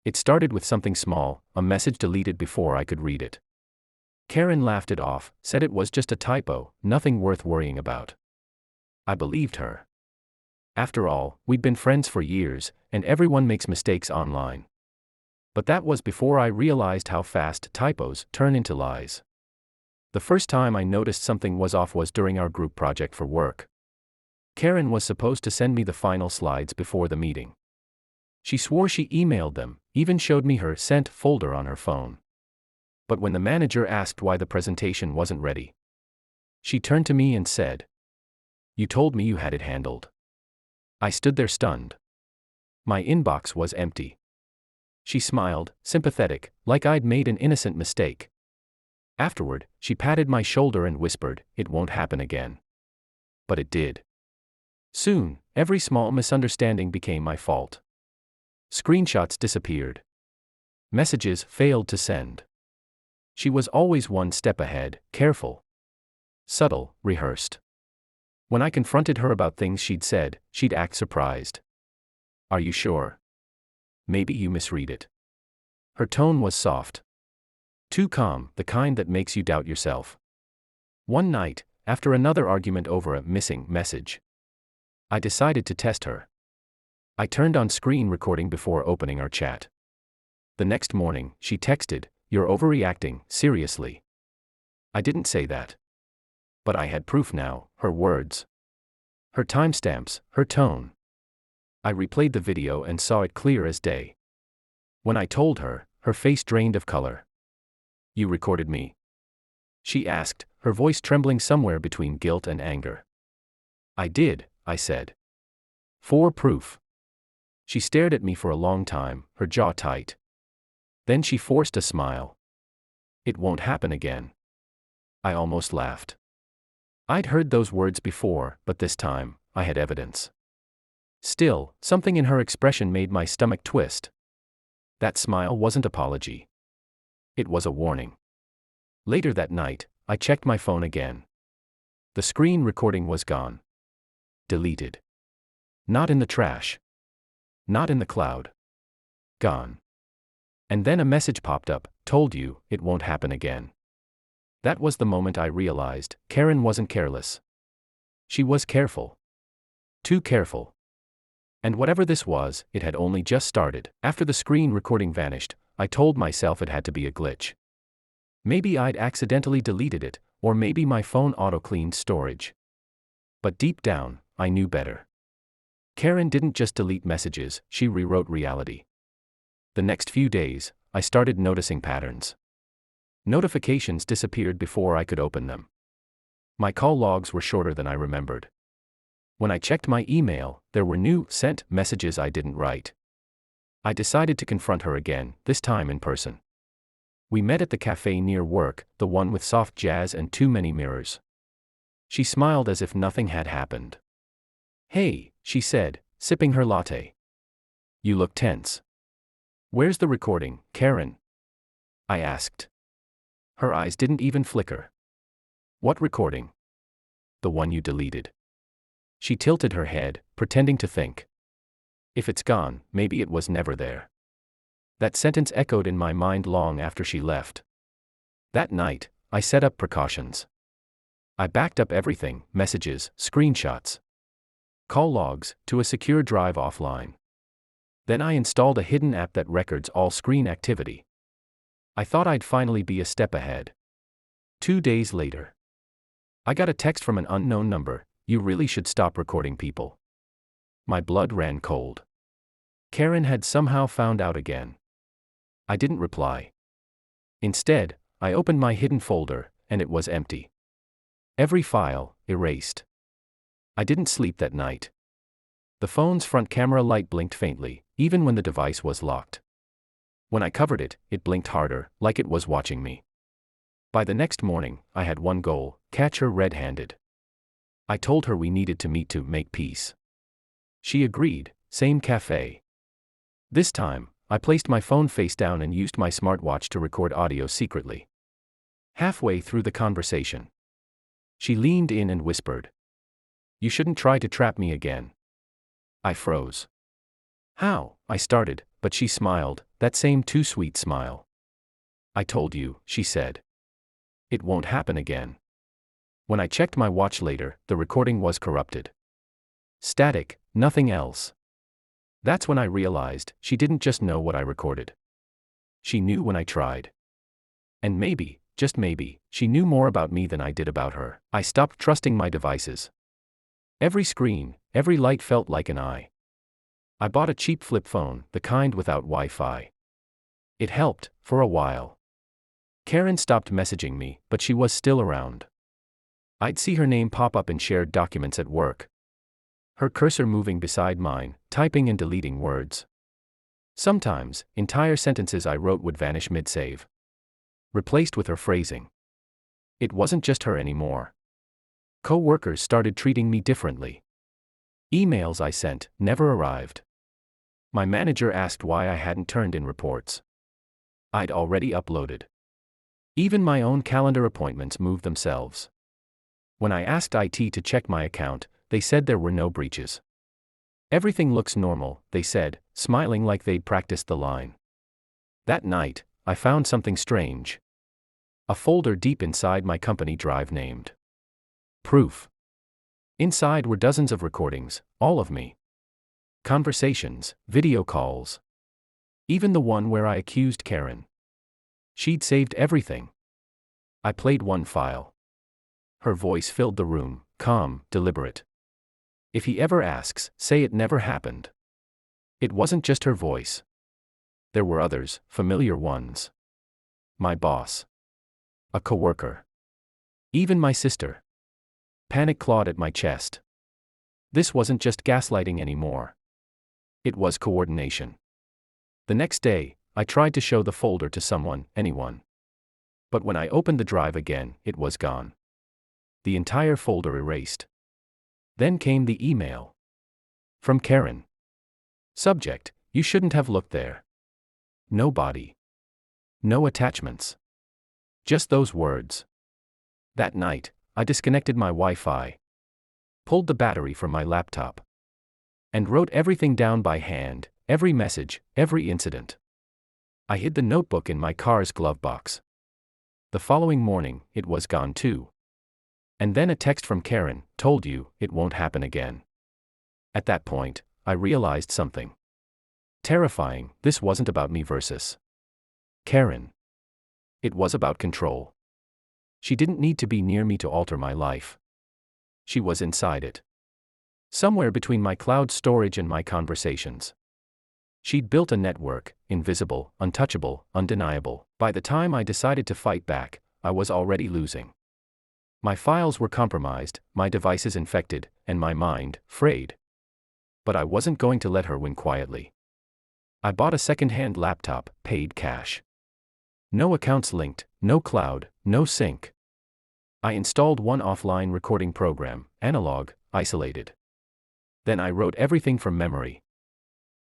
It started with something small, a message deleted before I could read it. Karen laughed it off, said it was just a typo, nothing worth worrying about. I believed her. After all, we'd been friends for years, and everyone makes mistakes online. But that was before I realized how fast typos turn into lies. The first time I noticed something was off was during our group project for work. Karen was supposed to send me the final slides before the meeting. She swore she emailed them, even showed me her sent folder on her phone. But when the manager asked why the presentation wasn't ready, she turned to me and said, "You told me you had it handled." I stood there stunned. My inbox was empty. She smiled, sympathetic, like I'd made an innocent mistake. Afterward, she patted my shoulder and whispered, "It won't happen again." But it did. Soon, every small misunderstanding became my fault. Screenshots disappeared. Messages failed to send. She was always one step ahead, careful, subtle, rehearsed. When I confronted her about things she'd said, she'd act surprised. "Are you sure? Maybe you misread it." Her tone was soft. Too calm, the kind that makes you doubt yourself. One night, after another argument over a missing message, I decided to test her. I turned on screen recording before opening our chat. The next morning, she texted, "You're overreacting, seriously." I didn't say that. But I had proof now, her words, her timestamps, her tone. I replayed the video and saw it clear as day. When I told her, her face drained of color. "You recorded me?" she asked, her voice trembling somewhere between guilt and anger. "I did," I said. "For proof." She stared at me for a long time, her jaw tight. Then she forced a smile. "It won't happen again." I almost laughed. I'd heard those words before, but this time, I had evidence. Still, something in her expression made my stomach twist. That smile wasn't apology. It was a warning. Later that night, I checked my phone again. The screen recording was gone. Deleted. Not in the trash. Not in the cloud. Gone. And then a message popped up, "Told you, it won't happen again." That was the moment I realized, Karen wasn't careless. She was careful. Too careful. And whatever this was, it had only just started. After the screen recording vanished, I told myself it had to be a glitch. Maybe I'd accidentally deleted it, or maybe my phone auto-cleaned storage. But deep down, I knew better. Karen didn't just delete messages, she rewrote reality. The next few days, I started noticing patterns. Notifications disappeared before I could open them. My call logs were shorter than I remembered. When I checked my email, there were new sent messages I didn't write. I decided to confront her again, this time in person. We met at the cafe near work, the one with soft jazz and too many mirrors. She smiled as if nothing had happened. "Hey," she said, sipping her latte. "You look tense." "Where's the recording, Karen?" I asked. Her eyes didn't even flicker. "What recording?" "The one you deleted." She tilted her head, pretending to think. "If it's gone, maybe it was never there." That sentence echoed in my mind long after she left. That night, I set up precautions. I backed up everything, messages, screenshots, call logs, to a secure drive offline. Then I installed a hidden app that records all screen activity. I thought I'd finally be a step ahead. 2 days later, I got a text from an unknown number, "You really should stop recording people." My blood ran cold. Karen had somehow found out again. I didn't reply. Instead, I opened my hidden folder, and it was empty. Every file, erased. I didn't sleep that night. The phone's front camera light blinked faintly, even when the device was locked. When I covered it, it blinked harder, like it was watching me. By the next morning, I had one goal: catch her red-handed. I told her we needed to meet to make peace. She agreed, same cafe. This time, I placed my phone face down and used my smartwatch to record audio secretly. Halfway through the conversation, she leaned in and whispered, "You shouldn't try to trap me again." I froze. "How?" I started, but but she smiled, that same too sweet smile. "I told you," she said. "It won't happen again." When I checked my watch later, the recording was corrupted. Static, nothing else. That's when I realized she didn't just know what I recorded. She knew when I tried. And maybe, just maybe, she knew more about me than I did about her. I stopped trusting my devices. Every screen, every light felt like an eye. I bought a cheap flip phone, the kind without Wi-Fi. It helped, for a while. Karen stopped messaging me, but she was still around. I'd see her name pop up in shared documents at work. Her cursor moving beside mine, typing and deleting words. Sometimes, entire sentences I wrote would vanish mid-save. Replaced with her phrasing. It wasn't just her anymore. Co-workers started treating me differently. Emails I sent never arrived. My manager asked why I hadn't turned in reports. I'd already uploaded. Even my own calendar appointments moved themselves. When I asked IT to check my account, they said there were no breaches. "Everything looks normal," they said, smiling like they'd practiced the line. That night, I found something strange. A folder deep inside my company drive named Proof. Inside were dozens of recordings, all of me. Conversations, video calls. Even the one where I accused Karen. She'd saved everything. I played one file. Her voice filled the room, calm, deliberate. "If he ever asks, say it never happened." It wasn't just her voice. There were others, familiar ones. My boss. A coworker. Even my sister. Panic clawed at my chest. This wasn't just gaslighting anymore. It was coordination. The next day, I tried to show the folder to someone, anyone. But when I opened the drive again, it was gone. The entire folder erased. Then came the email. From Karen. Subject: "You shouldn't have looked there." No body. No attachments. Just those words. That night, I disconnected my Wi-Fi. Pulled the battery from my laptop. And wrote everything down by hand, every message, every incident. I hid the notebook in my car's glove box. The following morning, it was gone too. And then a text from Karen, "Told you, it won't happen again." At that point, I realized something. Terrifying, this wasn't about me versus Karen. It was about control. She didn't need to be near me to alter my life. She was inside it. Somewhere between my cloud storage and my conversations. She'd built a network, invisible, untouchable, undeniable. By the time I decided to fight back, I was already losing. My files were compromised, my devices infected, and my mind frayed. But I wasn't going to let her win quietly. I bought a second-hand laptop, paid cash. No accounts linked, no cloud, no sync. I installed one offline recording program, analog, isolated. Then I wrote everything from memory.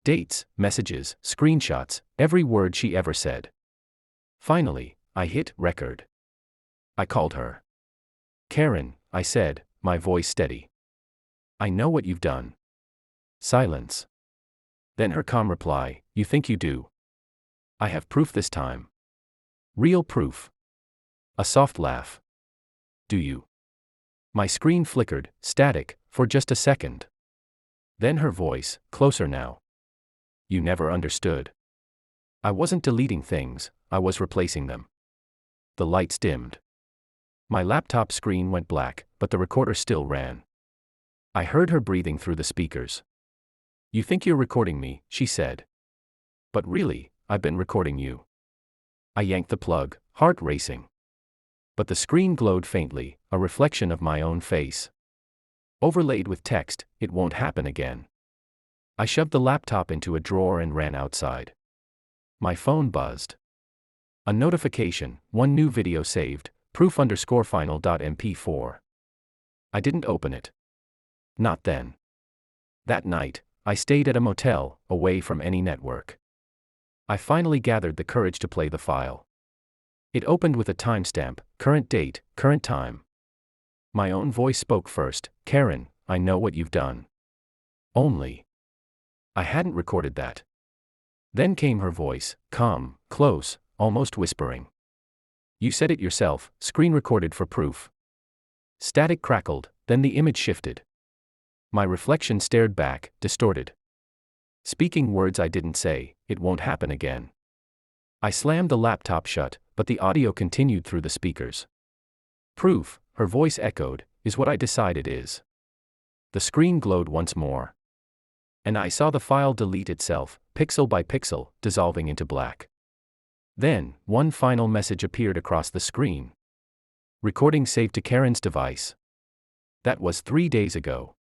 Dates, messages, screenshots, every word she ever said. Finally, I hit record. I called her. "Karen," I said, my voice steady. "I know what you've done." Silence. Then her calm reply, "You think you do? I have proof this time. Real proof." A soft laugh. "Do you?" My screen flickered, static, for just a second. Then her voice, closer now. "You never understood. I wasn't deleting things, I was replacing them." The lights dimmed. My laptop screen went black, but the recorder still ran. I heard her breathing through the speakers. "You think you're recording me," she said. "But really, I've been recording you." I yanked the plug, heart racing. But the screen glowed faintly, a reflection of my own face. Overlaid with text, "It won't happen again." I shoved the laptop into a drawer and ran outside. My phone buzzed. A notification, one new video saved, proof_final.mp4. I didn't open it. Not then. That night, I stayed at a motel, away from any network. I finally gathered the courage to play the file. It opened with a timestamp, current date, current time. My own voice spoke first, "Karen, I know what you've done." Only. I hadn't recorded that. Then came her voice, calm, close, almost whispering. You said it yourself, screen recorded for proof. Static crackled, then the image shifted. My reflection stared back, distorted. Speaking words I didn't say, it won't happen again. I slammed the laptop shut, but the audio continued through the speakers. Proof, her voice echoed, is what I decide it is. The screen glowed once more. And I saw the file delete itself, pixel by pixel, dissolving into black. Then, one final message appeared across the screen. Recording saved to Karen's device. That was 3 days ago.